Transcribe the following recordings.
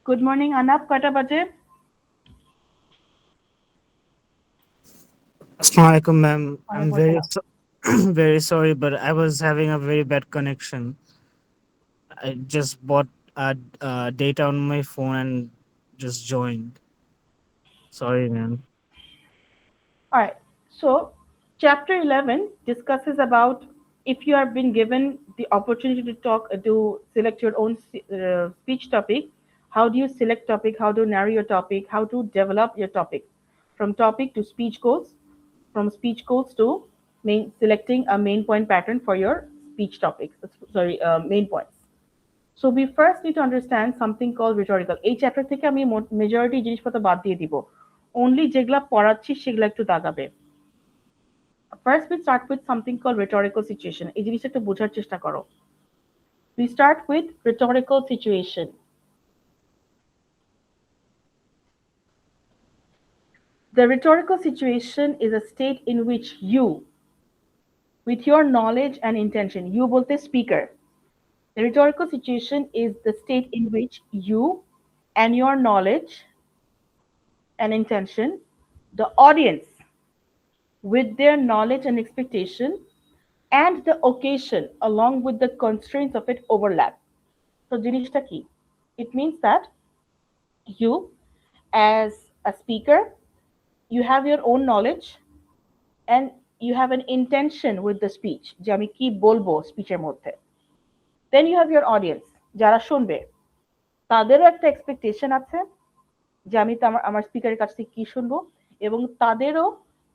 Good morning, Anap. Kata baje? Assalamualaikum, ma'am. I'm Walaikum assalam. very sorry, but I was having a very bad connection. I just bought data on my phone and just joined. Sorry, ma'am. All right. So, chapter 11 discusses about if you have been given the opportunity to talk, to select your own speech topic, how do you select topic, how to narrow your topic, how to develop your topic. From topic to speech goals, from speech goals to selecting a main point pattern for your speech topics, main points. So we first need to understand something called rhetorical. এই chapter থেকে আমি majority জিনিসপত্র বাদ দিয়ে দিব, only যেগুলা পড়াচ্ছি সেগুলো একটু দাগাবে। First we start with something called rhetorical situation. এই জিনিসটা একটু বোঝার চেষ্টা করো। We start with rhetorical situation. The rhetorical situation is a state in which you, with your knowledge and intention, you bolte speaker. The rhetorical situation is the state in which you and your knowledge and intention, the audience, with their knowledge and expectation, and the occasion along with the constraints of it overlap. So জিনিসটা কি? It means that you as a speaker, you have your own knowledge and you have an intention with the speech যে আমি কি বলবো স্পিচের মধ্যে। Then you have your audience যারা শুনবে, তাদেরও একটা এক্সপেকটেশন আছে যে আমি তো আমার স্পিকারের কাছ থেকে কি শুনবো, এবং তাদেরও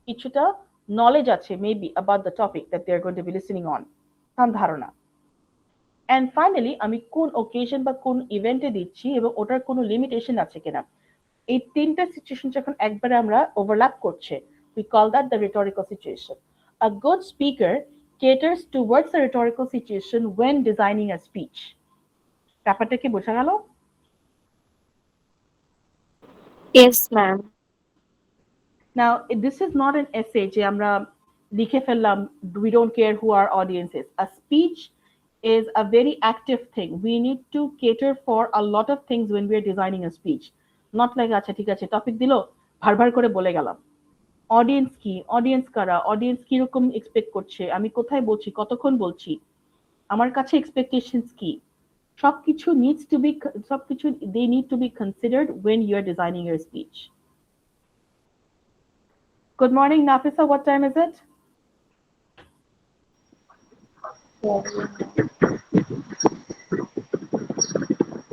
কিছুটা নলেজ আছে maybe about the topic that they are going to be listening on, তার ধারণা। অ্যান্ড ফাইনালি আমি কোন ওকেশন বা কোন ইভেন্টে দিচ্ছি এবং ওটার কোনো লিমিটেশন আছে কিনা, এই তিনটা সিচুয়েশন যখন একবারে আমরা ওভারল্যাপ করছে, we call that the rhetorical situation. A good speaker caters towards the rhetorical situation when designing a speech. ব্যাপারটা কি বোঝা গেল? Yes, ma'am. Now, this is not an essay যে আমরা লিখে ফেললাম, we don't care who our audience is. A speech is a very active thing. We need to cater for a lot of things when we are designing a speech. Not like আচ্ছা ঠিক আছে topic দিল, ভার করে বলে গেলাম। Audience কি, audience কারা, অডিয়েন্স কিরকম এক্সপেক্ট করছে, আমি কোথায় বলছি, কতক্ষণ বলছি, আমার কাছে এক্সপেকটেশনস কি, সবকিছু needs to be সবকিছু they need to be considered when you are designing your speech. Good morning, Nafisa. What time is it? All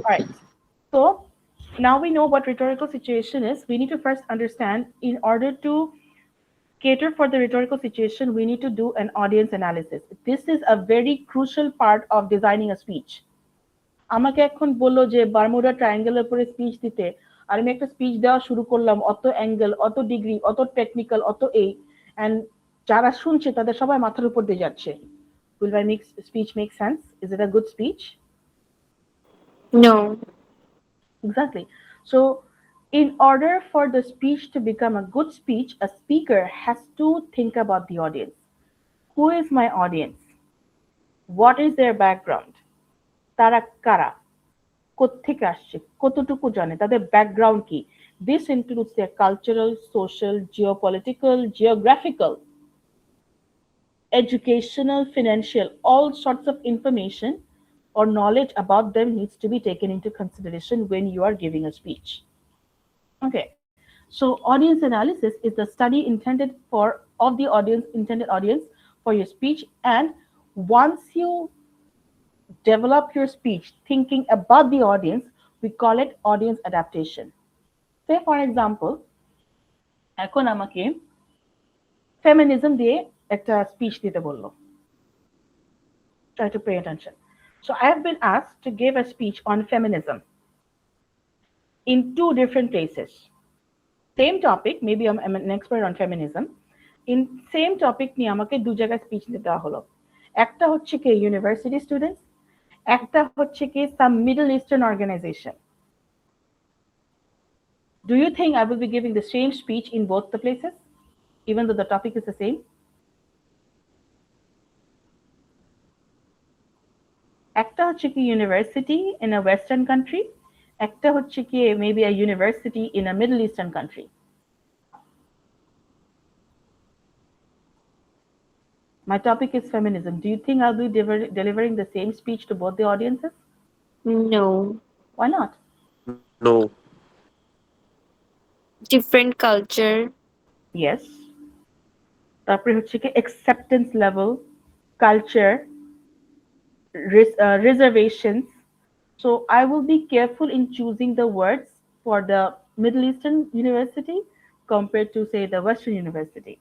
right. So now we know what rhetorical situation is. We need to first understand, in order to cater for the rhetorical situation, we need to do an audience analysis. This is a very crucial part of designing a speech. আমাকে এখন বললো যে Bermuda ট্রায়াঙ্গেলের উপরে speech দিতে, আর আমি একটা speech দেওয়া শুরু করলাম, অত অ্যাঙ্গেল, অত ডিগ্রি, অত টেকনিক্যাল, অত এই, অ্যান্ড যারা শুনছে তাদের সবাই মাথার উপর দিয়ে যাচ্ছে। Will my speech make sense? Is it a good speech? No. Exactly. So, in order for the speech to become a good speech, a speaker has to think about the audience. Who is my audience? What is their background? তারা কারা, কোত্থেকে আসছে, কতটুকু জানে, তাদের background কি। This includes their cultural, social, geopolitical, geographical, educational, financial, all sorts of information or knowledge about them needs to be taken into consideration when you are giving a speech. Okay, so audience analysis is the study intended for of the audience, intended audience for your speech, and once you develop your speech thinking about the audience, we call it audience adaptation. Say for example, এখন আমাকে feminism দিয়ে একটা speech দিতে বললো, try to pay attention. So I have been asked to give a speech on feminism in two different places. Same topic, maybe I'm an expert on feminism. In same topic নিয়ে আমাকে দু জায়গায় speech দিতে দেওয়া হলো। একটা হচ্ছে কি ইউনিভার্সিটি স্টুডেন্টস, একটা হচ্ছে কি some middle eastern organisation. Do you think I will be giving the same speech in both the places, even though the topic is the same? একটা হচ্ছে কি university in a western country, একটা হচ্ছে কি maybe a university in a Middle Eastern country. My topic is feminism. Do you think I'll be delivering the same speech to both the audiences? No. Why not? No. Different culture. Yes. তারপরে হচ্ছে কি acceptance level, culture, reservations. So I will be careful in choosing the words for the Middle Eastern university compared to say the Western university.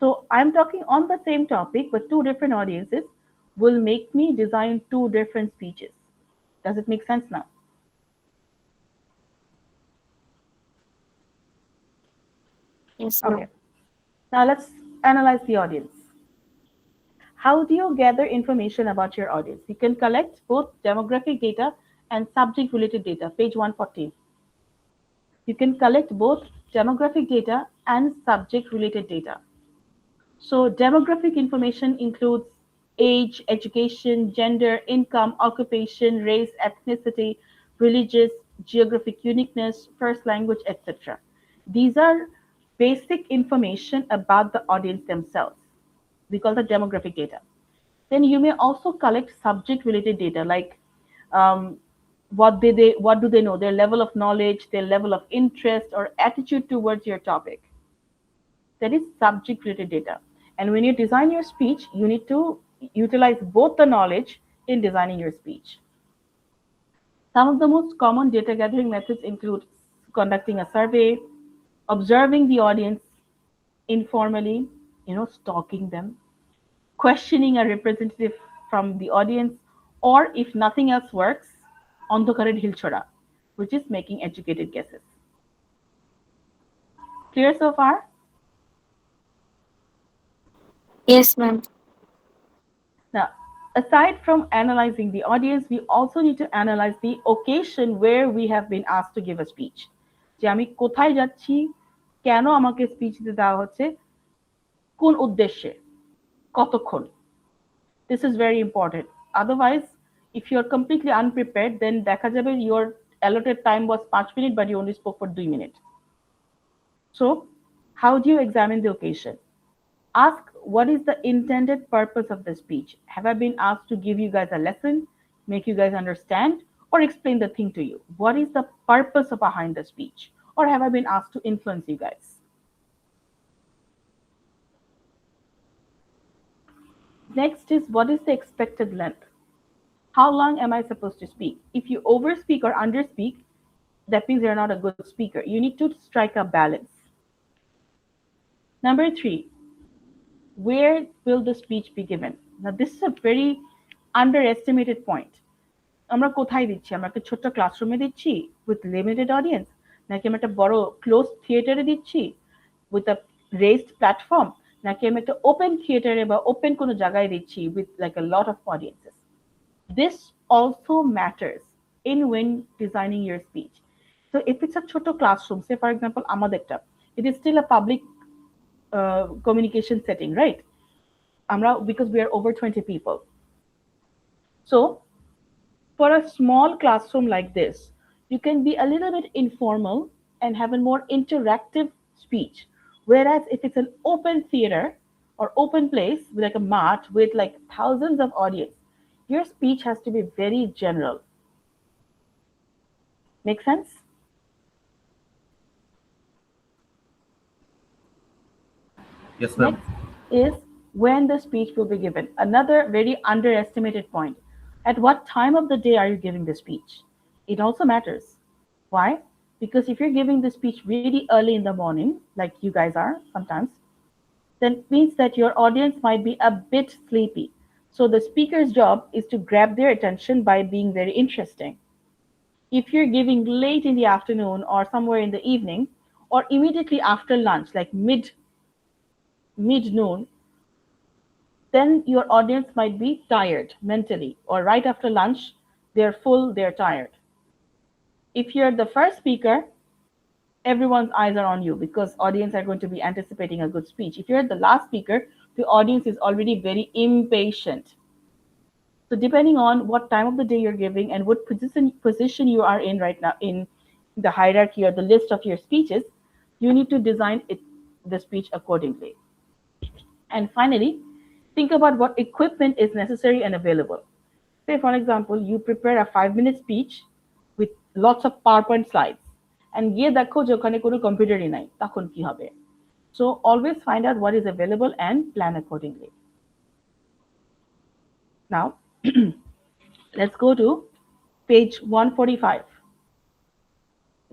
So I'm talking on the same topic, but two different audiences will make me design two different speeches. Does it make sense now? Yes, Okay. ma'am. Now let's analyze the audience. How do you gather information about your audience? You can collect both demographic data and subject related data, page 114. You can collect both demographic data and subject related data. So, demographic information includes age, education, gender, income, occupation, race, ethnicity, religious, geographic uniqueness, first language, etc. These are basic information about the audience themselves. We call that demographic data. Then you may also collect subject related data like um, what do they know, their level of knowledge, their level of interest or attitude towards your topic. That is subject related data. And when you design your speech, you need to utilize both the knowledge in designing your speech. Some of the most common data gathering methods include conducting a survey, observing the audience informally, stalking them, questioning a representative from the audience, or if nothing else works, অন্ধকারে ঢিল ছোড়া, which is making educated guesses. Clear so far? Yes, ma'am. Now, aside from analyzing the audience, we also need to analyze the occasion where we have been asked to give a speech. যে আমি কোথায় যাচ্ছি, কেন আমাকে speech দিতে দেওয়া হচ্ছে, কোন উদ্দেশ্যে, কতক্ষণ. This is very important. Otherwise, if you're completely unprepared, then দেখা যাবে your allotted time was 5 minutes, but you only spoke for 2 minutes. So, how do you examine the occasion? Ask what is the intended purpose of the speech? Have I been asked to give you guys a lesson, make you guys understand, or explain the thing to you? What is the purpose behind the speech? Or have I been asked to influence you guys? Next is what is the expected length? How long am I supposed to speak? If you overspeak or underspeak, that means you're not a good speaker. You need to strike a balance. Number three, where will the speech be given? Now, this is a very underestimated point. আমরা কোথায় দিচ্ছি? আমরা একটা ছোট্ট ক্লাসরুমে দিচ্ছি with limited audience, নাকি আমরা একটা বড় ক্লোজ থিয়েটারে দিচ্ছি with a raised platform, নাকি আমি একটা ওপেন থিয়েটারে বা ওপেন কোনো জায়গায় দিচ্ছি with like a lot of audiences? This also matters in when designing your speech. So if it's a ছোট classroom, say for example আমাদেরটা, it is still a public communication setting, right? Because we are over 20 people. So for a small classroom like this, you can be a little bit informal and have a more interactive speech. Whereas if it's an open theater or open place with like a mat with like thousands of audience, your speech has to be very general. Make sense? Yes, ma'am. Next is when the speech will be given. Another very underestimated point. At what time of the day are you giving the speech? It also matters. Why? Because if you're giving the speech really early in the morning, like you guys are sometimes, then it means that your audience might be a bit sleepy. So the speaker's job is to grab their attention by being very interesting. If you're giving late in the afternoon or somewhere in the evening, or immediately after lunch, like mid noon, then your audience might be tired mentally, or right after lunch, they're full, they're tired. If you're the first speaker, everyone's eyes are on you because audience are going to be anticipating a good speech. If you're the last speaker, the audience is already very impatient. So depending on what time of the day you're giving and what position you are in right now in the hierarchy or the list of your speeches, you need to design the speech accordingly. And finally, think about what equipment is necessary and available. Say, for example, you prepare a 5-minute speech with lots of PowerPoint slides, and গিয়ে দেখো যে ওখানে কোনো কম্পিউটারই নাই, তখন কি হবে? So always find out what is available and plan accordingly. Now, let's go to page 145.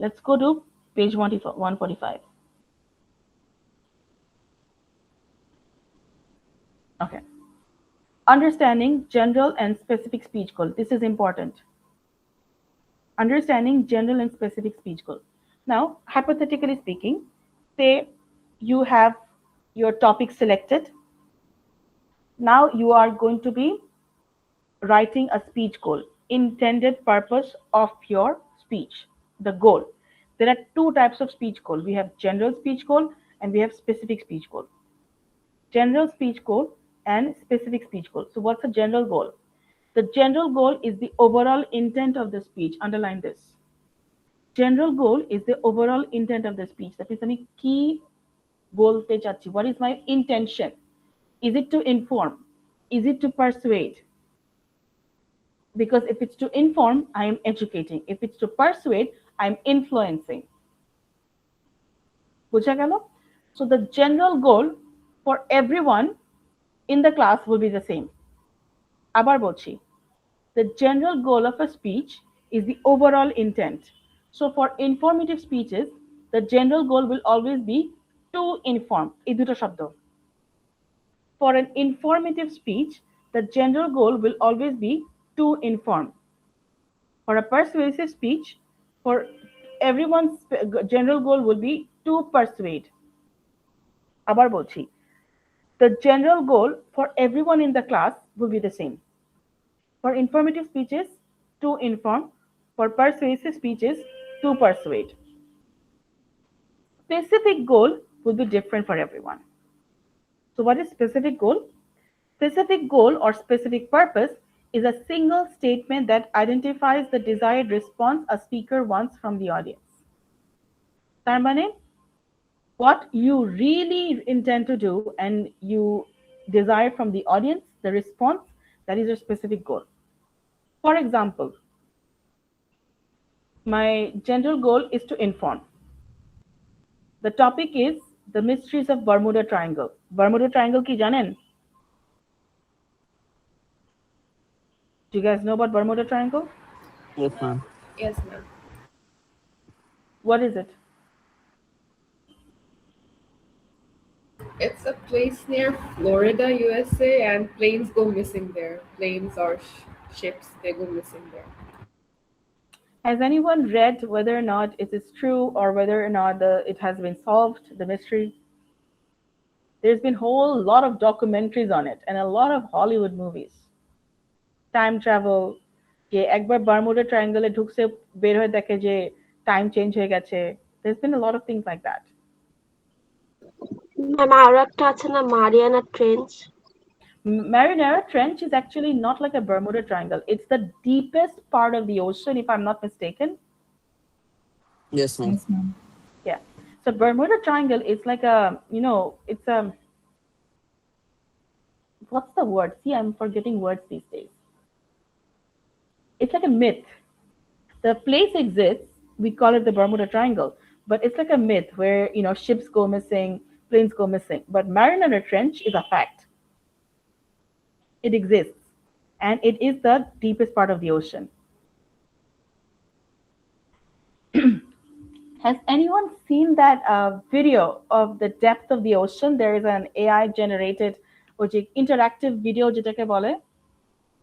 Let's go to page 145. Okay. Understanding general and specific speech goal. This is important. Understanding general and specific speech goal. Now, hypothetically speaking, say you have your topic selected. Now you are going to be writing a speech goal, intended purpose of your speech, the goal. There are two types of speech goal. We have general speech goal and we have specific speech goal. General speech goal and specific speech goal. So what's a general goal? The general goal is the overall intent of the speech. Underline this. General goal is the overall intent of the speech. That means আমি কি বলতে চাচ্ছি? What is my intention? Is it to inform? Is it to persuade? Because if it's to inform, I am educating. If it's to persuade, I'm influencing. বুঝা গেল? So the general goal for everyone in the class will be the same. আবার বলছি, the general goal of a speech is the overall intent. So for informative speeches, the general goal will always be to inform. এই দুটো শব্দ. For an informative speech, the general goal will always be to inform. For a persuasive speech, for everyone's general goal will be to persuade. আবার বলছি, the general goal for everyone in the class will be the same. For informative speeches, to inform. For persuasive speeches, to persuade. Specific goal will be different for everyone. So what is specific goal? Specific goal or specific purpose is a single statement that identifies the desired response a speaker wants from the audience. তার মানে, what you really intend to do and you desire from the audience, the response, that is your specific goal. For example, my general goal is to inform. The topic is the mysteries of Bermuda Triangle. Bermuda Triangle কি জানেন? Do you guys know about Bermuda Triangle? Yes, ma'am. Yes, ma'am. What is it? It's a place near Florida, USA, and planes go missing there. Planes or ships, they go missing there. Has anyone read whether or not it is true or whether or not it has been solved, the mystery? There's been a whole lot of documentaries on it and a lot of Hollywood movies. Time travel, যে একবার Bermuda ট্রায়াঙ্গলে ঢুকছে বের হয়ে দেখে যে time change হয়ে গেছে. There's been a lot of things like that. Ma'am আর একটা আছে না Mariana Trench? Mariana Trench is actually not like a Bermuda Triangle. It's the deepest part of the ocean, if I'm not mistaken. Yes, ma'am. Yeah. So Bermuda Triangle is like a, it's a, what's the word? See, I'm forgetting words these days. It's like a myth. The place exists, we call it the Bermuda Triangle, but it's like a myth where, ships go missing, planes go missing. But Mariana Trench is a fact. It exists, and it is the deepest part of the ocean. Has anyone seen that video of the depth of the ocean? There is an AI generated interactive video যেটাকে বলে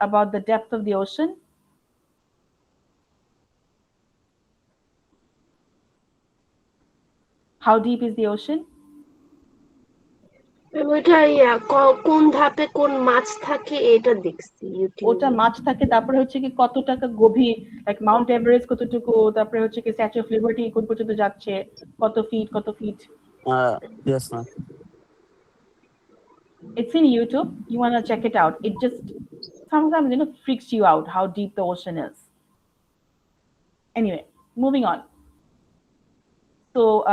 about the depth of the ocean. How deep is the ocean? ওইটা কোন ধাপে কোন মাছ থাকে এটা দেখছি ইউটিউবে। ওটা মাছ থাকে, তারপরে হচ্ছে কি কত টাকা গভীর, লাইক মাউন্ট এভারেস্ট কতটুকু, তারপরে হচ্ছে কি স্ট্যাচু অফ লিবার্টি কোন পর্যন্ত যাচ্ছে, কত fit. Yes, ma'am. It's in YouTube. You want to check it out. It just sometimes freaks you out how deep the ocean is. Anyway, moving on. So,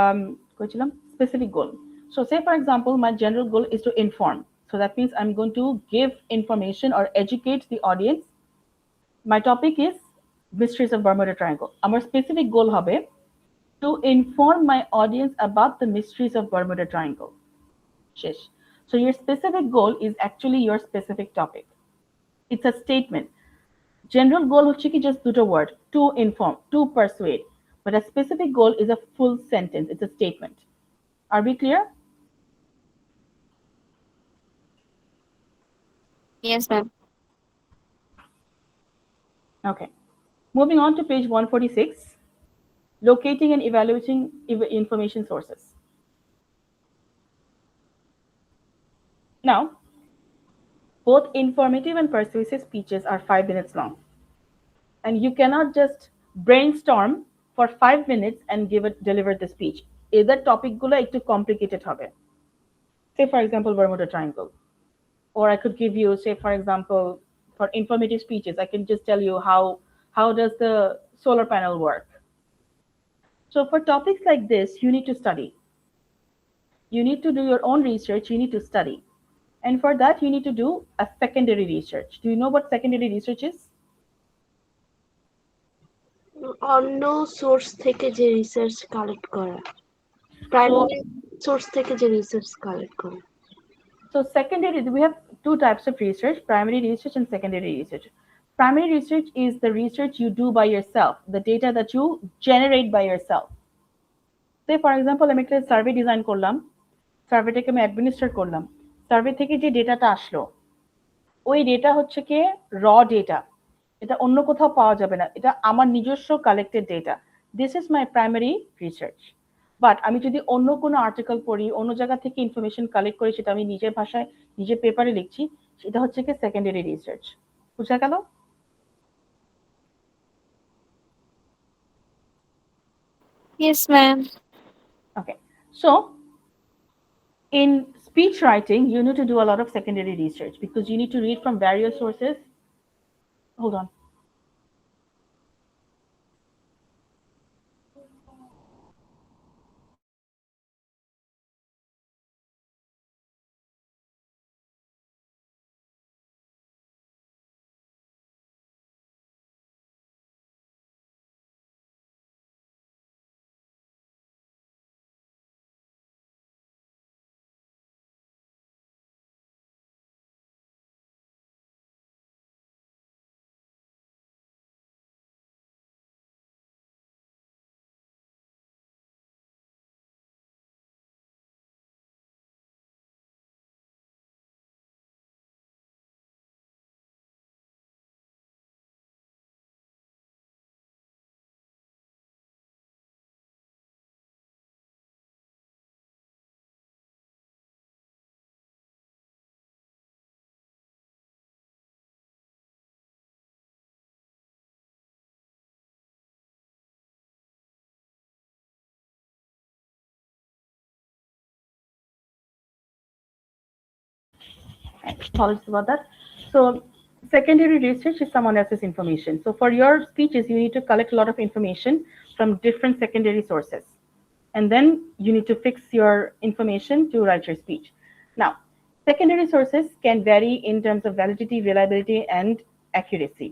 specific goal. So, say for example, my general goal is to inform. So that means I'm going to give information or educate the audience. My topic is mysteries of Bermuda Triangle. Our specific goal hobe to inform my audience about the mysteries of Bermuda Triangle. Shish. So your specific goal is actually your specific topic. It's a statement. General goal হচ্ছে কি just দুটো word, to inform, to persuade. But a specific goal is a full sentence. It's a statement. Are we clear? Yes, ma'am. Okay. Moving on to page 146, locating and evaluating information sources. Now, both informative and persuasive speeches are 5 minutes long. And you cannot just brainstorm for 5 minutes and deliver the speech. Either topic গুলো একটু complicated হবে. Say for example, Bermuda Triangle. Or I could give you, say for example, for informative speeches, I can just tell you how does the solar panel work. So for topics like this, you need to study. You need to do your own research, you need to study. And for that, you need to do a secondary research. Do you know what secondary research is? অন্য source থেকে যে research collect করা, So primary source থেকে যে research collect করা। So secondary, we have two types of research, primary research and secondary research. Primary research is the research you do by yourself, the data that you generate by yourself. Say for example, আমি একটা survey design করলাম, সার্ভেটাকে আমি administrate করলাম, survey থেকে যে ডেটাটা আসলো, ওই data হচ্ছে কি র ডেটা, এটা অন্য কোথাও পাওয়া যাবে না, এটা আমার নিজস্ব collected data. This is my primary research. But আমি যদি অন্য কোনো আর্টিকেল পড়ি, অন্য জায়গা থেকে ইনফরমেশন কালেক্ট করি, সেটা আমি নিজের ভাষায় নিজের পেপারে লিখছি, সেটা হচ্ছে কি সেকেন্ডারি রিসার্চ। বুঝা গেল? Yes, ma'am. Okay, so in speech writing you need to do a lot of secondary research because you need to read from various sources. Hold on. Apologies about that. So secondary research is someone else's information. So for your speeches, you need to collect a lot of information from different secondary sources. And then you need to fix your information to write your speech. Now, secondary sources can vary in terms of validity, reliability, and accuracy.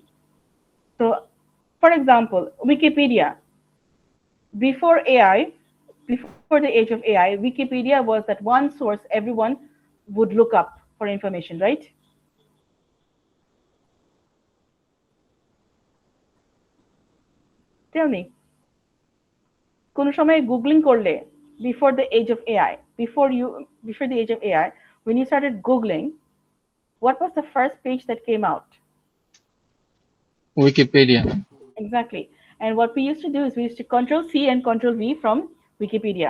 So, for example, Wikipedia. Before AI, before the age of AI, Wikipedia was that one source everyone would look up for information, right? Tell me, কোন সময় googling করলে before the age of AI, before the age of AI, when you started googling, what was the first page that came out? Wikipedia. Exactly. And what we used to do is we used to Control C and Control V from Wikipedia.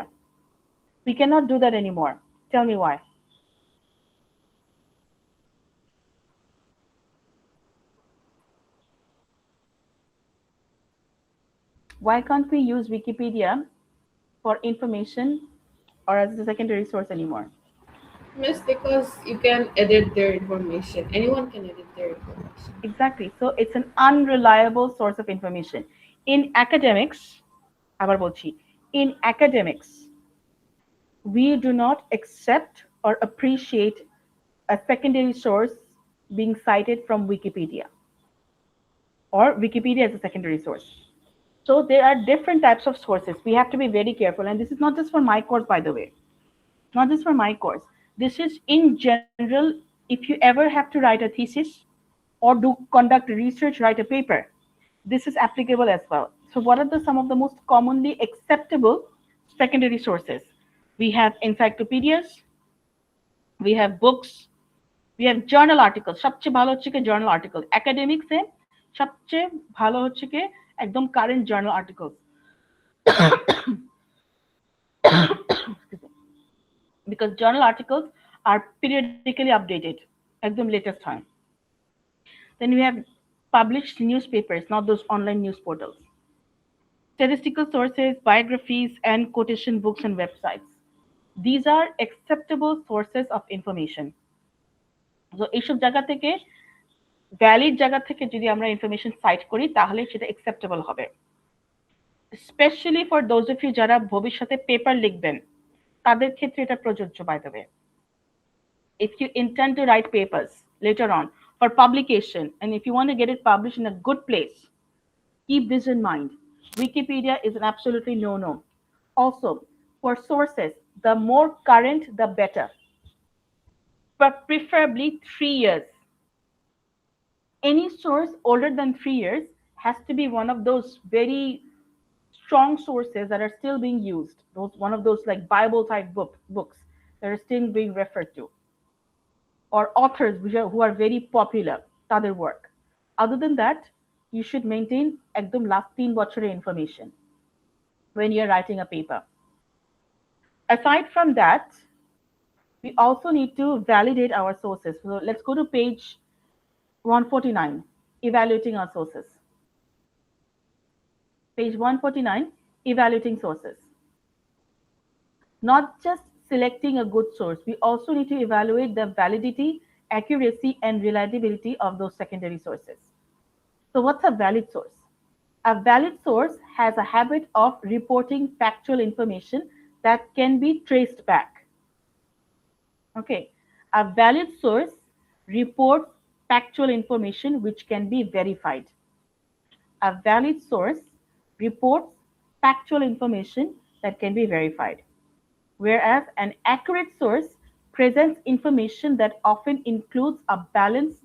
We cannot do that anymore. Tell me why. Why can't we use Wikipedia for information or as a secondary source anymore? Miss, because you can edit their information. Anyone can edit their information. Exactly. So it's an unreliable source of information. In academics, আবার বলছি, in academics, we do not accept or appreciate a secondary source being cited from Wikipedia or Wikipedia as a secondary source. So there are different types of sources. We have to be very careful. And this is not just for my course, by the way. Not just for my course. This is in general, if you ever have to write a thesis or do conduct research, write a paper, this is applicable as well. So what are some of the most commonly acceptable secondary sources? We have encyclopedias, we have books, we have journal articles. সবচেয়ে ভালো হচ্ছে কি journal article. Academics এ সবচেয়ে ভালো হচ্ছে কি একদম current journal articles. Because journal articles are periodically updated. একদম latest হয়. Then we have published newspapers, not those online news portals. Statistical sources, biographies, and quotation books and websites. These are acceptable sources of information. So এইসব জায়গা থেকে valid জায়গা থেকে যদি আমরা information site করি তাহলে সেটা অ্যাকসেপ্টেবল হবে। Specially for those of you যারা ভবিষ্যতে পেপার লিখবেন তাদের ক্ষেত্রে এটা প্রযোজ্য by the way. If you intend to write papers later on for publication and if you want to get it published in a good place, keep this in mind. Wikipedia is an absolutely no-no. Also, for sources, the more current, the better. But preferably 3 years. Any source older than 3 years has to be one of those very strong sources that are still being used. Those one of those like Bible type books that are still being referred to, or authors who are very popular, other work. Other than that, you should maintain একদম last 3 বছরের information when you're writing a paper. Aside from that, we also need to validate our sources. So let's go to page 149, evaluating our sources. Page 149, evaluating sources. Not just selecting a good source, we also need to evaluate the validity, accuracy, and reliability of those secondary sources. So what's a valid source? A valid source has a habit of reporting factual information that can be traced back. Okay, a valid source reports factual information which can be verified. A valid source reports factual information that can be verified, whereas an accurate source presents information that often includes a balanced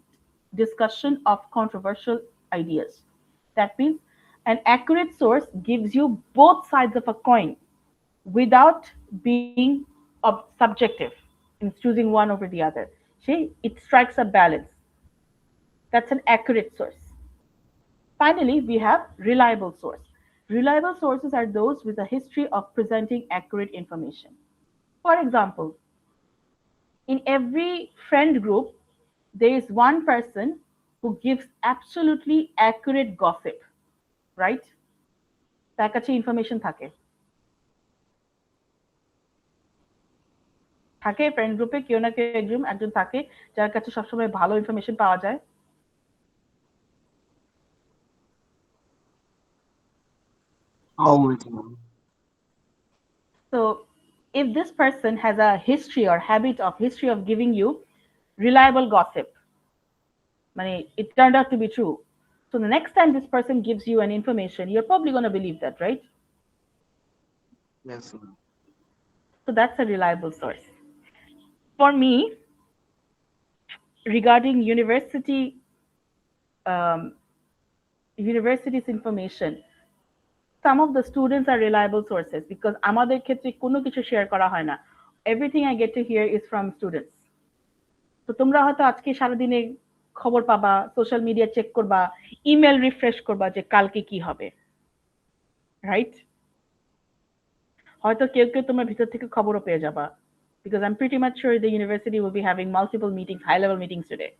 discussion of controversial ideas. That means an accurate source gives you both sides of a coin without being subjective in choosing one over the other. See, it strikes a balance. That's an accurate source. Finally, we have reliable source. Reliable sources are those with a history of presenting accurate information. For example, in every friend group, there is one person who gives absolutely accurate gossip, right? তার কাছে information থাকে থাকে friend গ্রুপে কেউ না কেউ একজন থাকে যার কাছে সবসময় ভালো ইনফরমেশন পাওয়া যায়। Always. So if this person has a history or habit of history of giving you reliable gossip, it turned out to be true. So the next time this person gives you an information, you're probably going to believe that, right? Yes, ma'am. So that's a reliable source. For me, regarding um, university's information, some of the students are reliable sources because আমাদের ক্ষেত্রে কোনো কিছু share করা হয় না। Everything I get to hear is from students. তো তোমরা হয়তো আজকে সারাদিনে খবর পাবা, সোশ্যাল মিডিয়া চেক করবা, ইমেল রিফ্রেশ করবা যে কালকে কি হবে, রাইট? হয়তো কেউ কেউ তোমার ভিতর থেকে খবরও পেয়ে যাবা, because I'm pretty much sure the university will be having multiple meetings, high level meetings today.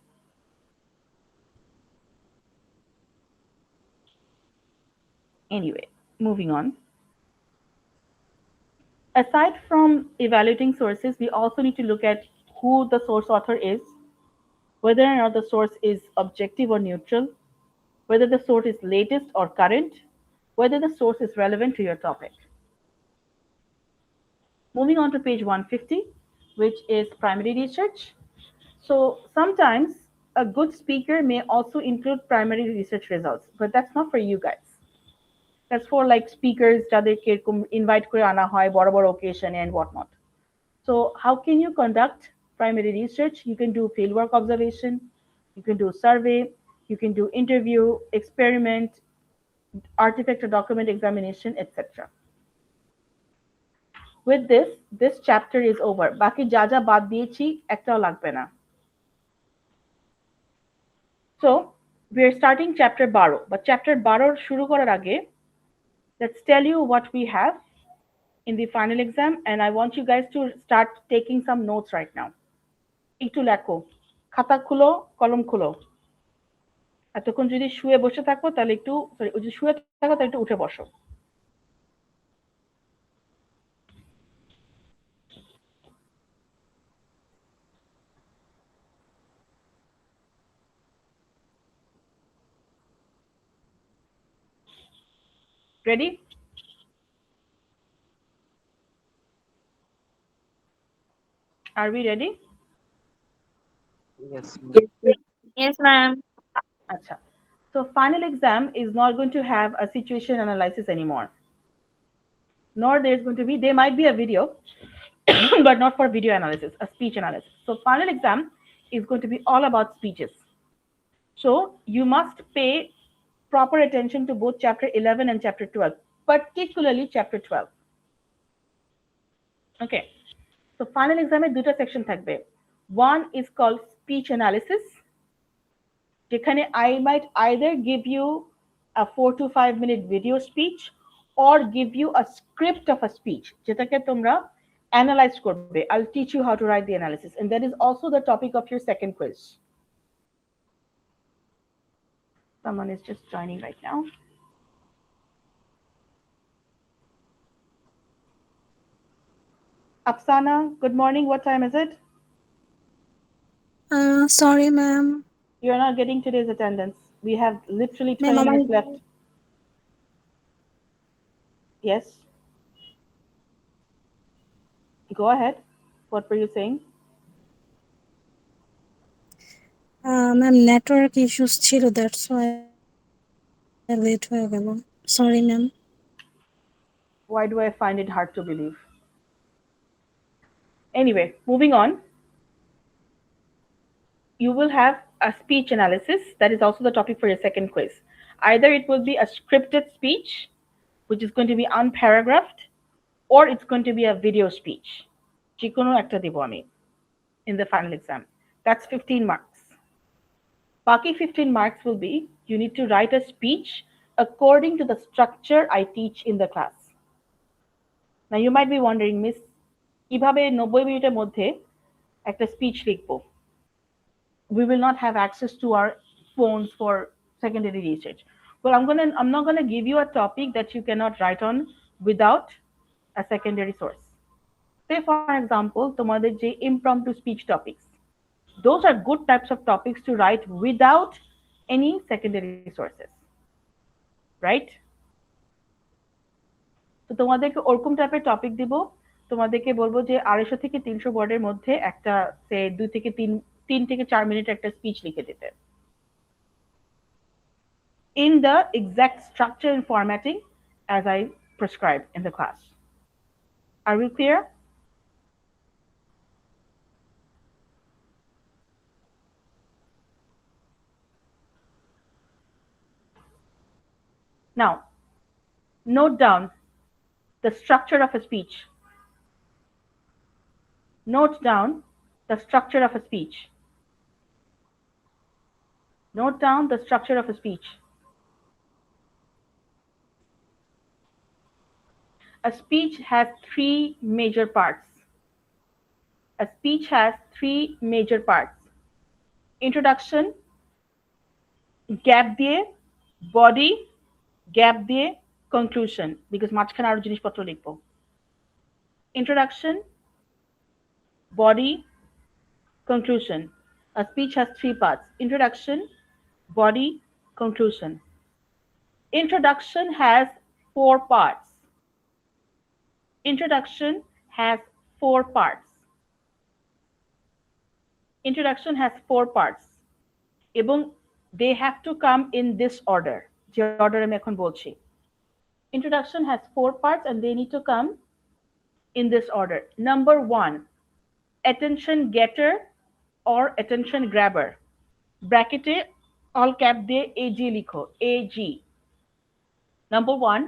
Anyway, moving on. Aside from evaluating sources, we also need to look at who the source author is, whether or not the source is objective or neutral, whether the source is latest or current, whether the source is relevant to your topic. Moving on to page 150, which is primary research. So sometimes a good speaker may also include primary research results, but that's not for you guys. That's for like speakers যাদেরকে invite করে আনা হয় বড় বড় occasion and whatnot. So how can you conduct primary research? You can do fieldwork observation, you can do survey, you can do interview, experiment, artifact or document examination, etc. With this chapter is over. বাকি যা যা বাদ দিয়েছি একটাও লাগবে না. So we are starting chapter 12, but chapter 12 শুরু করার আগে let's tell you what we have in the final exam, and I want you guys to start taking some notes right now. একটু লেখো, খাতা খুলো, কলম খুলো. এতক্ষণ যদি শুয়ে বসে থাকো তাহলে একটু সরি যদি শুয়ে থাকো তাহলে একটু উঠে বসো. Ready? Are we ready? Yes, ma'am. Yes, ma'am. Acha. So final exam is not going to have a situation analysis anymore. Nor there's going to be, there might be a video, but not for video analysis, a speech analysis. So final exam is going to be all about speeches. So you must pay proper attention to both chapter 11 and chapter 12, particularly chapter 12. Okay. So final exam এ দুটো section থাকবে. One is called speech analysis, যেখানে I might either give you a 4 to 5 minute video speech or give you a script of a speech যেটাকে তোমরা analyze করবে. I'll teach you how to write the analysis, and that is also the topic of your second quiz. Someone is just joining right now. Afsana, good morning. What time is it? Sorry, ma'am. You're not getting today's attendance. We have literally 20 Ma'am, minutes left. Yes. Go ahead. What were you saying? Ma'am, network issues ছিল, that's why late হয়ে গেল. Sorry, ma'am. Why do I find it hard to believe? Anyway, moving on. You will have a speech analysis. That is also the topic for your second quiz. Either it will be a scripted speech, which is going to be unparagraphed, or it's going to be a video speech. Chikono ekta dibo ami in the final exam. That's 15 marks. Baki 15 marks will be you need to write a speech according to the structure I teach in the class. Now you might be wondering, Miss, কিভাবে 90 মিনিটের মধ্যে একটা speech লিখবো? We will not have access to our phones for secondary research. Well, I'm not gonna give you a topic that you cannot write on without a secondary source. Say for example, তোমাদের যে impromptu speech topics. Those are good types of topics to write without any secondary sources. Right? তো তোমাদেরকে ওরকম টাইপের topic দিব, তোমাদেরকে বলবো যে 250 থেকে 300 ওয়ার্ডের মধ্যে একটা সে 2 থেকে 3 থেকে 4 মিনিট একটা স্পিচ লিখে দিতে in the exact structure and formatting as I prescribed in the class. Are we clear? Now, note down the structure of a speech. Note down the structure of a speech. Note down the structure of a speech. A speech has 3 major parts. A speech has 3 major parts. Introduction, gap দিয়ে, body, gap দিয়ে, conclusion, because মাঝখানে আরো জিনিসপত্র লিখবো. Introduction, body, conclusion. A speech has three parts: introduction, body, conclusion. Introduction has four parts. Introduction has four parts. Introduction has four parts. এবং they have to come in this order. যে order আমি এখন বলছি. Introduction has four parts and they need to come in this order. Number one, attention getter or attention grabber. Bracket all cap দিয়ে AG লিখো. AG. Number one,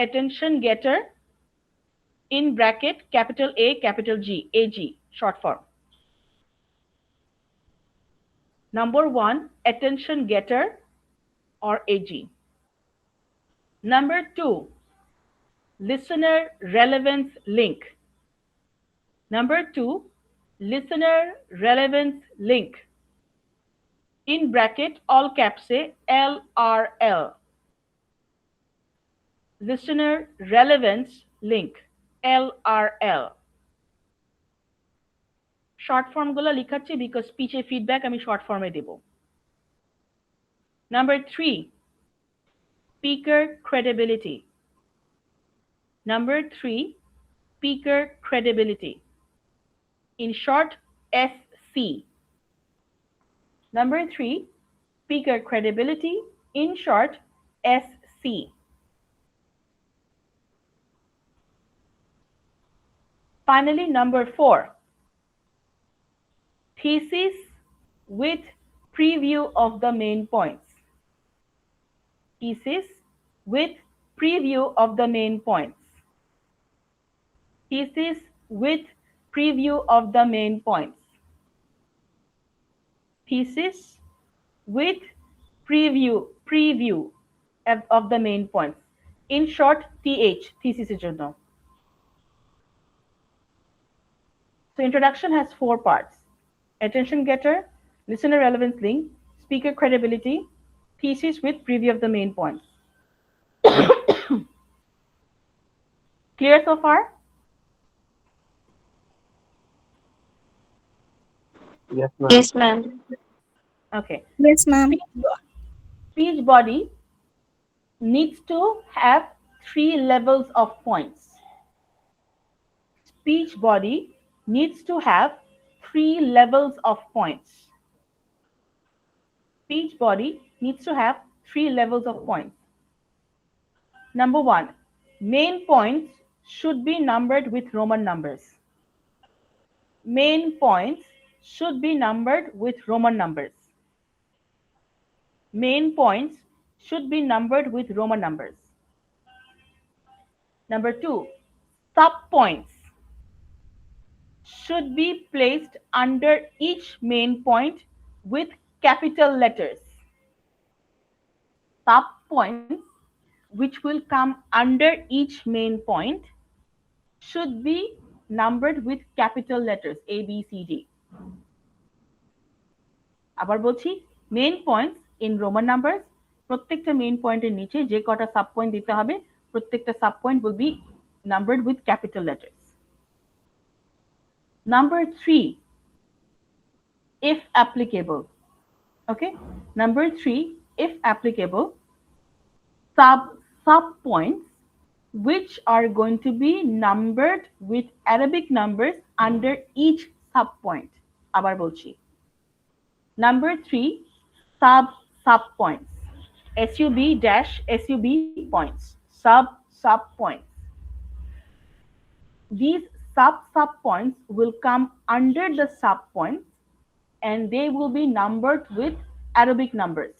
attention getter in bracket capital A, capital G, AG, short form. Number one, attention getter or AG. Number two, listener relevance link. Number two, listener relevance link. In bracket, all caps LRL. Listener relevance link, LRL. Short form গুলো লিখাচ্ছি because speech feedback আমি short form A Dev. Number three, speaker credibility. Number three, speaker credibility. In short, SC. Number three, speaker credibility. In short, SC. Finally, number four, thesis with preview of the main points. Thesis with preview of the main points. Thesis with preview of the main points. Thesis with preview of the main points. In short, TH, thesis এর জন্য. So introduction has four parts: attention getter, listener relevance link, speaker credibility, thesis with preview of the main points. Clear so far? Yes, ma'am. Yes, ma'am. Okay. Yes, ma'am. Speech body needs to have three levels of points. Speech body needs to have three levels of points. Speech body needs to have three levels of points. Number one, main points should be numbered with Roman numbers. Main points should be numbered with Roman numbers. Main points should be numbered with Roman numbers. Number two, sub-points should be placed under each main point with capital letters. Sub-points which will come under each main point should be numbered with capital letters A, B, C, D. আবার বলছি, main points in Roman numbers, প্রত্যেকটা main point এর নিচে যে কটা sub point দিতে হবে, প্রত্যেকটা sub point will be numbered with capital letters. Number three, if applicable. Okay. Number three, if applicable, sub points which are going to be numbered with Arabic numbers under each sub point. আবার বলছি. Number three, sub points. SUB dash SUB points. Sub points. These sub points will come under the sub points and they will be numbered with Arabic numbers.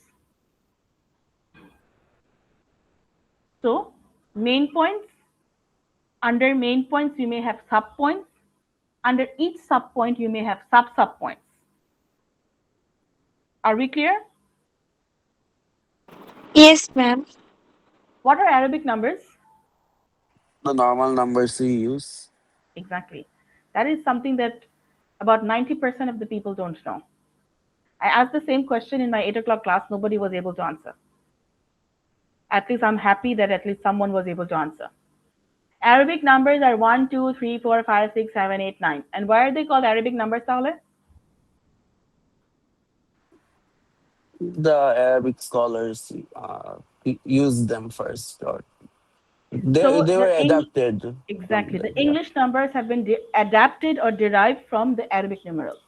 So main points, under main points you may have sub points. Under each sub point you may have sub points. Are we clear? Yes, ma'am. What are Arabic numbers? The normal numbers we use. Exactly. That is something that about 90% of the people don't know. I asked the same question in my 8 o'clock class. Nobody was able to answer. At least I'm happy that at least someone was able to answer. Arabic numbers are 1, 2, 3, 4, 5, 6, 7, 8, 9. And why are they called Arabic numbers, তাহলে? the Arabic scholars use them first. Or So they the were adapted from exactly, them. the Yeah. English numbers have been adapted or derived from the Arabic numerals.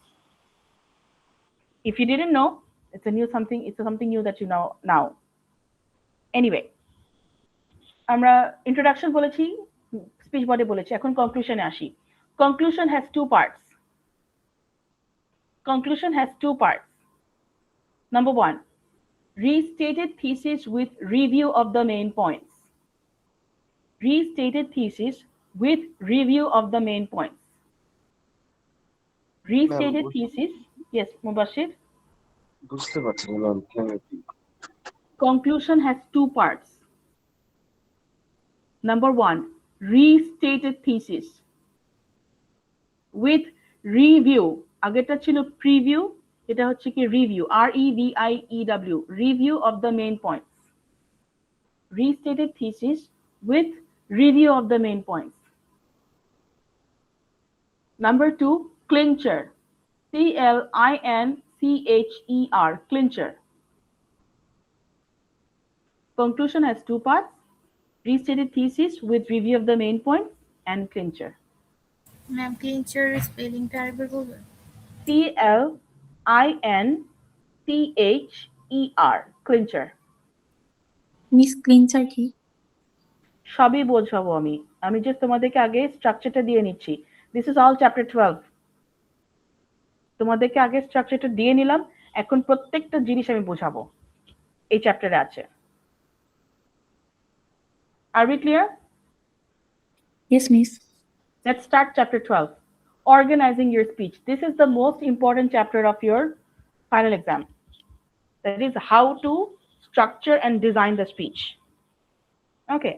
If you didn't know, it's a new something. It's something new that you know now. Anyway, আমরা introduction বলেছি, speech body বলেছি, এখন conclusion এ আসি. Conclusion has two parts. Conclusion has two parts. Number one, restated thesis with review of the main points. Restated thesis with review of the main points. Restated thesis, yes, Mubashir. বুঝতে পারছি না ma'am Conclusion has two parts. Number one, restated thesis with review. আগেরটা ছিল preview, এটা হচ্ছে কি review, REVIEW, review of the main points. Restated thesis with review of the main points. Number two, clincher, CLINCHER, clincher. Conclusion has two parts, restated thesis with review of the main points and clincher. Ma'am clincher স্পেলিংটা আরেকবার বলবেন? CLINCHER, clincher. Miss ক্লিনচার কি? সবই বোঝাবো আমি, আমি just তোমাদেরকে আগে স্ট্রাকচারটা দিয়ে নিচ্ছি. This is all chapter 12. তোমাদেরকে আগে স্ট্রাকচারটা দিয়ে নিলাম, এখন প্রত্যেকটা জিনিস আমি বোঝাবো এই চ্যাপ্টারে আছে. Are we clear? Yes, miss. Let's start chapter 12. Organizing your speech. This is the most important chapter of your final exam. That is how to structure and design the speech. Okay.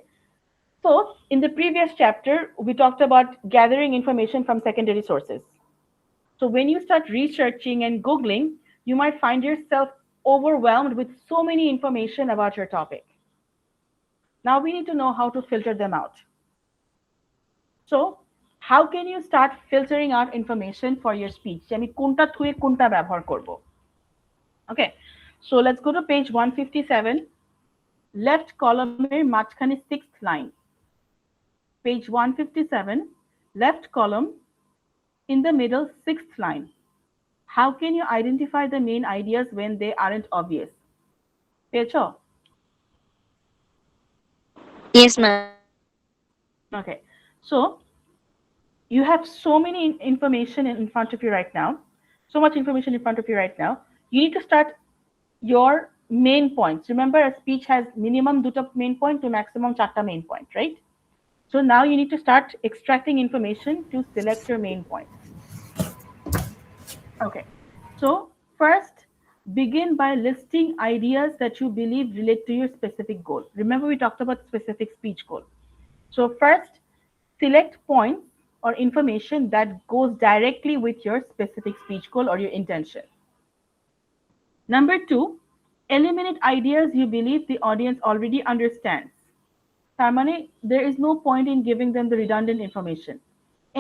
So in the previous chapter, we talked about gathering information from secondary sources. So when you start researching and Googling, you might find yourself overwhelmed with so many information about your topic. Now we need to know how to filter them out. So how can you start filtering out information for your speech? আমি কোনটা থুয়ে কোনটা ব্যবহার করব? Okay, so let's go to page 157, left column এর মাঝখানে 6th line. Page 157, left column, in the middle 6th line. How can you identify the main ideas when they aren't obvious? পেয়েছো? Yes, ma'am. Okay, so you have so many information in front of you right now, so much information in front of you right now. You need to start your main points. Remember, a speech has minimum 2 main point to maximum 4 main point, right? So now you need to start extracting information to select your main points. Okay, so first begin by listing ideas that you believe relate to your specific goal. Remember, we talked about specific speech goal. So first, select points or information that goes directly with your specific speech goal or your intention. Number two, eliminate ideas you believe the audience already understands. There is no point in giving them the redundant information.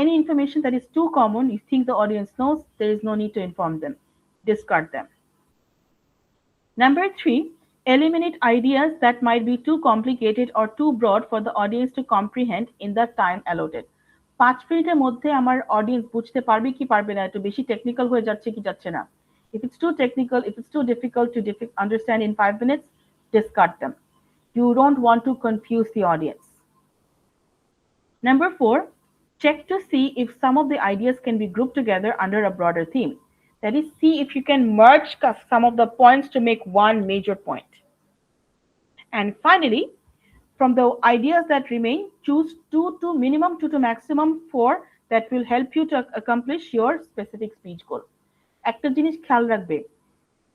Any information that is too common, you think the audience knows, there is no need to inform them. Discard them. Number three, eliminate ideas that might be too complicated or too broad for the audience to comprehend in the time allotted. 5 মিনিটের মধ্যে আমার audience বুঝতে পারবে কি পারবে না, একটু বেশি টেকনিক্যাল হয়ে যাচ্ছে কি যাচ্ছে না. If it's too technical, if it's too difficult to understand in 5 minutes, discard them. You don't want to confuse the audience. Number four, check to see if some of the ideas can be grouped together under a broader theme. That is, see if you can merge some of the points to make one major point. And finally, from the ideas that remain, choose 2 to minimum 2 to maximum 4 that will help you to accomplish your specific speech goal. একটা জিনিস খেয়াল রাখবে,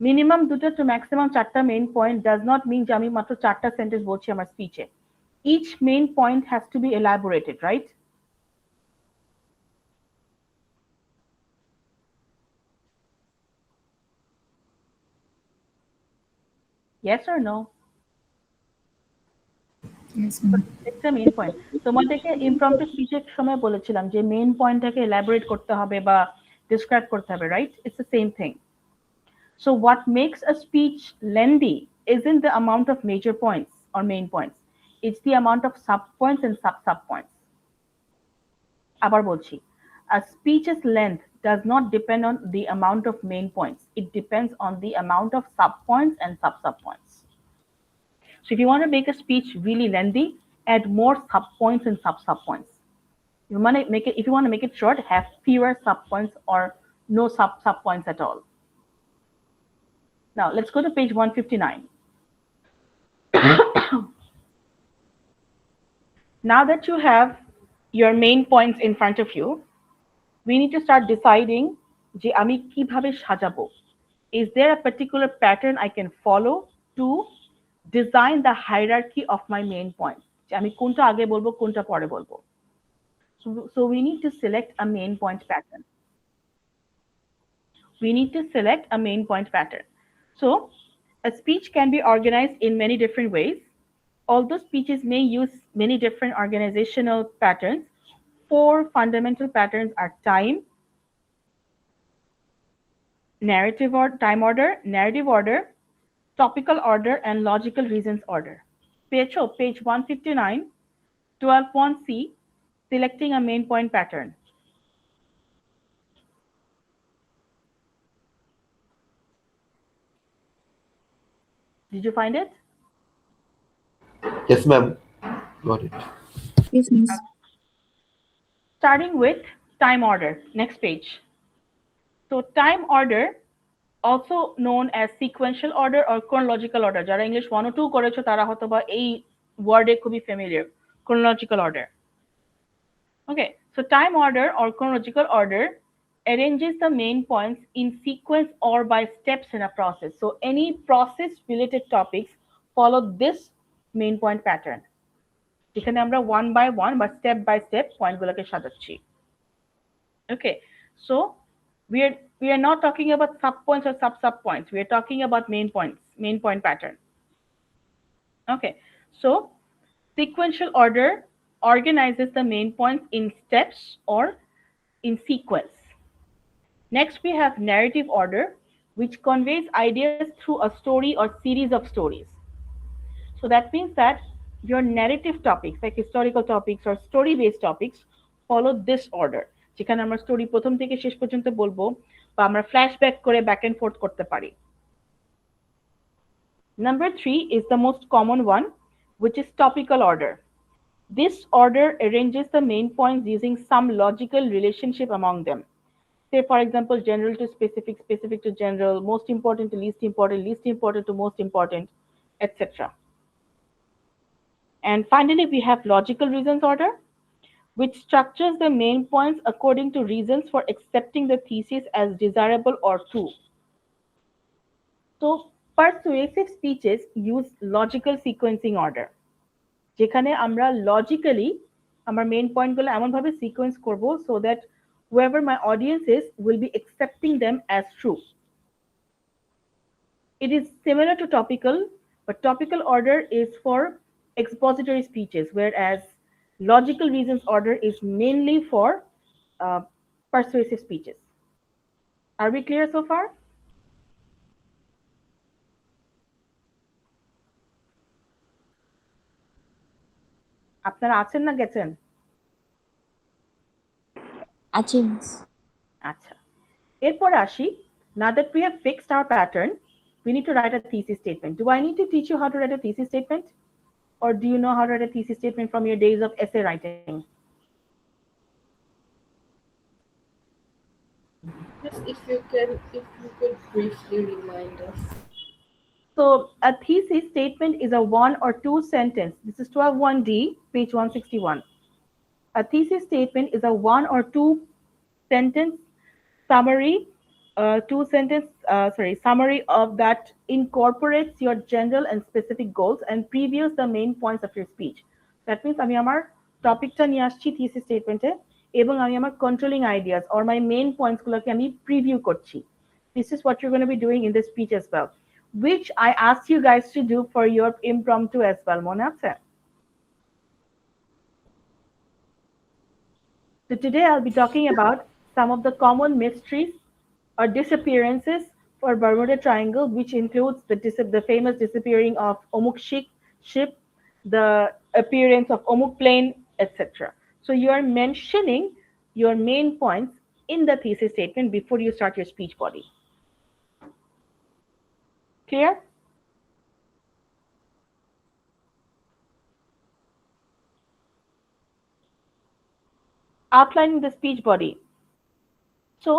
minimum 2টা to maximum 4টা main point does not mean যে আমি মাত্র 4টা সেন্টেন্স বলছি আমার স্পিচে. Each main point has to be elaborated, right? Yes or no? Yes, ma'am. একটা মেইন পয়েন্ট তোমাদেরকে ইমপ্রম্পটু স্পিচের সময় বলেছিলাম যে মেইন পয়েন্টটাকে এলাবোরেট করতে হবে বা ডিসক্রাইব করতে হবে, right? It's the same thing. So what makes a speech lengthy isn't the amount of major points or main points. It's the amount of subpoints and sub-subpoints. আবার বলছি, a speech's length does not depend on the amount of main points. It depends on the amount of subpoints and sub-subpoints. So if you want to make a speech really lengthy, add more subpoints and sub-subpoints. You want to make it, if you want to make it short, have fewer subpoints or no subpoints at all. Now let's go to page 159. Now that you have your main points in front of you, we need to start deciding যে আমি কিভাবে সাজাবো. Is there a particular pattern I can follow to design the hierarchy of my main points? যে আমি কোনটা আগে বলবো কোনটা পরে বলবো. So we need to select a main point pattern. We need to select a main point pattern. So a speech can be organized in many different ways. Although speeches may use many different organizational patterns, four fundamental patterns are time, time order, narrative order, topical order, and logical reasons order. Page 159, 12.1c, selecting a main point pattern. Did you find it? Yes, ma'am. Got it. Yes, miss. Starting with time order. Next page. So time order, also known as sequential order or chronological order. যারা English 1 ও 2 করেছো তারা হয়তোবা এই ওয়ার্ডে খুবই familiar. Chronological order. Okay, so time order or chronological order arranges the main points in sequence or by steps in a process. So any process related topics follow this main point pattern. যেখানে আমরা one by one বা step by step পয়েন্টগুলোকে সাজাচ্ছি. Okay, so we are not talking about subpoints or sub-subpoints. We are talking about main points, main point pattern. Okay, so sequential order organizes the main points in steps or in sequence. Next, we have narrative order, which conveys ideas through a story or series of stories. So that means that your narrative topics, like historical topics or story-based topics, follow this order. যেখানে আমরা story প্রথম থেকে শেষ পর্যন্ত বলবো বা আমরা flashback করে ব্যাক এন্ড ফোর্থ করতে পারি. Number 3 is the most common one, which is topical order. This order arranges the main points using some logical relationship among them. Say, for example, general to specific, specific to general, most important to least important to most important, etc. And finally, we have logical reasons order, which structures the main points according to reasons for accepting the thesis as desirable or true. So, persuasive speeches use logical sequencing order. যেখানে আমরা logically আমার main pointগুলো এমনভাবে sequence করব so that whoever my audience is will be accepting them as true. It is similar to topical, but topical order is for expository speeches, whereas logical reasons order is mainly for persuasive speeches. Are we clear so far? আপনারা আছেন না গেছেন? আছি miss. আচ্ছা, এরপর আসি. Now that we have fixed our pattern, we need to write a thesis statement. Do I need to teach you how to write a thesis statement? Or do you know how to write a thesis statement from your days of essay writing? Just if you could briefly remind us. So a thesis statement is a 1 or 2 sentence. This is 12.1d, page 161. A thesis statement is a 1 or 2 sentence summary, summary of that incorporates your general and specific goals and previews the main points of your speech. That means আমি আমার টপিকটা নিয়ে আসছি thesis statement-এ এবং আমি আমার controlling ideas or my main points গুলোকে আমি preview করছি. This is what you're going to be doing in this speech as well, which I asked you guys to do for your impromptu as well. মনে আছে? So today I'll be talking about some of the common mysteries or disappearances or Bermuda Triangle, which includes the famous disappearing of ship, the appearance of Omuk plane, etc. So you are mentioning your main points in the thesis statement before you start your speech body. Clear? Outlining the speech body. So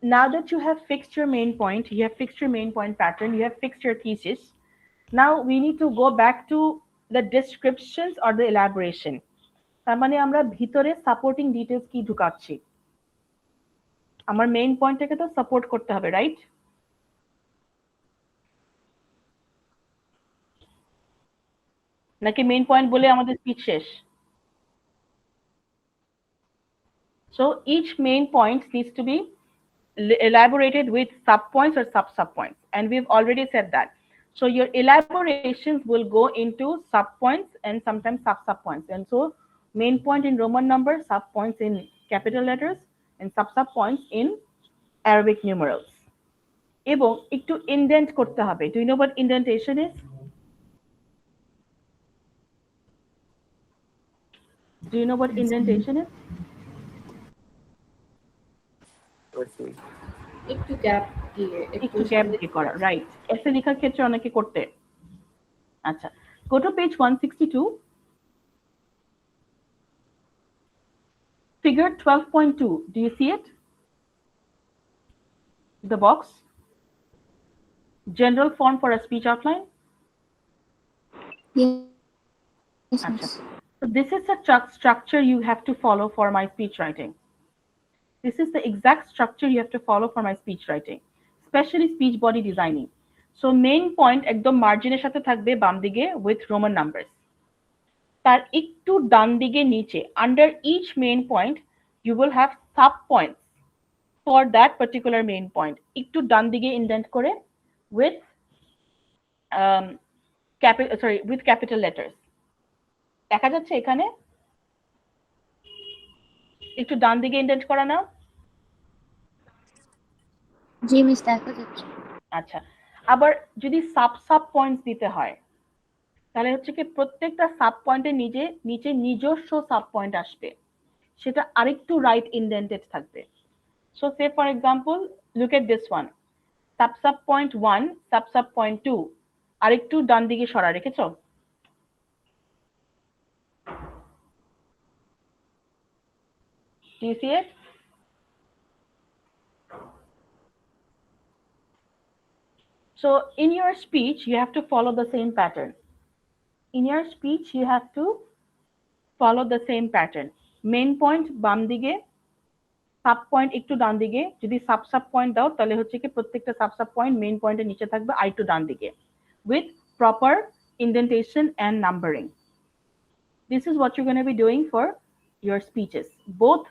now that you have fixed your main point, you have fixed your main point pattern, you have fixed your thesis, now we need to go back to the descriptions or the elaboration. তার মানে আমরা ভিতরে supporting details কি ঢুকাচ্ছি, আমার main পয়েন্টটাকে তো support করতে হবে, right? নাকি মেইন পয়েন্ট বলে আমাদের স্পিচ শেষ? So each main point needs to be elaborated with subpoints or subpoints, and we've already said that. So your elaborations will go into subpoints and sometimes subpoints, and so main point in Roman numbers, subpoints in capital letters, and subpoints in Arabic numerals. এবং একটু indent করতে হবে. Do you know what indentation is? Do you know what indentation is? একটু gap দিয়ে একটু gap দিয়ে করা, right? এসে লেখার ক্ষেত্রে অনেকে করতে। আচ্ছা, go to page 162. Figure 12.2. Do you see it? The box. General form for a speech outline. Yes, Achha. miss. So this is the structure you have to follow for my speech writing. This is the exact structure you have to follow for my speech writing, especially speech body designing. So main point একদম মার্জিনের সাথে থাকবে বাম দিকে with Roman numbers. তার একটু ডান দিকে নিচে under each main point you will have sub points for that particular main point. একটু ডান দিকে indent করে with with capital letters. দেখা যাচ্ছে এখানে একটু ডান দিকে ইন্ডেন্ট করা না? জি মিস, দেখা যাচ্ছে। আচ্ছা, আবার যদি সাব পয়েন্টস দিতে হয় তাহলে হচ্ছে কি প্রত্যেকটা সাব পয়েন্টের নিচে নিজস্ব সাব পয়েন্ট আসবে, সেটা আরেকটু রাইট ইন্ডেন্টেড থাকবে। So say for example look at this one, sub point 1, sub point 2 আরেকটু ডান দিকে সরা রেখেছো? Do you see it? So in your speech, you have to follow the same pattern. In your speech, you have to follow the same pattern. Main point বাম দিকে, sub point একটু ডান দিকে। যদি sub point দাও তাহলে হচ্ছে কি প্রত্যেকটা সাব পয়েন্ট মেইন পয়েন্টের নিচে থাকবে আর একটু ডান দিকে with proper indentation and numbering. This is what you're going to be doing for your speeches. Both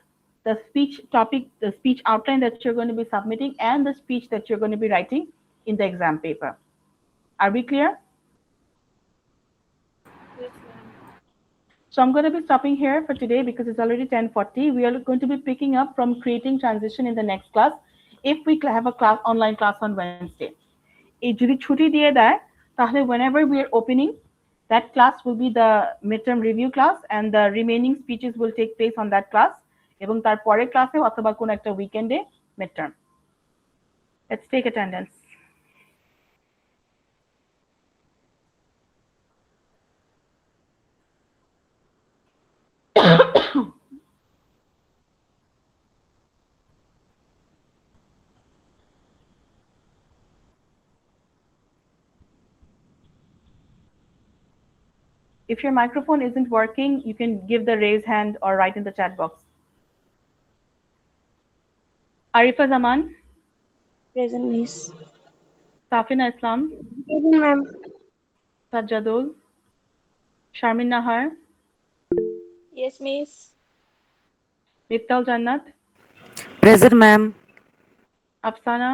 the speech topic, the speech outline that you're going to be submitting and the speech that you're going to be writing in the exam paper. Are we clear? Yes, ma'am. So I'm going to be stopping here for today because it's already 10:40. We are going to be picking up from creating transition in the next class if we have a online class on Wednesday. যদি ছুটি দিয়ে দেয় তাহলে whenever we are opening, that class will be the midterm review class and the remaining speeches will take place on that class এবং তার পরের ক্লাসে অথবা কোন একটা উইকেন্ডে midterm. Let's take attendance. If your microphone isn't working, you can give the raise hand or write in the chat box. Arifa Zaman, Present, miss. Safina Islam, Present, ma'am. Sajjadul, Sharmin Nahar, Yes, miss. Miftal Jannat, Present, ma'am. Afsana,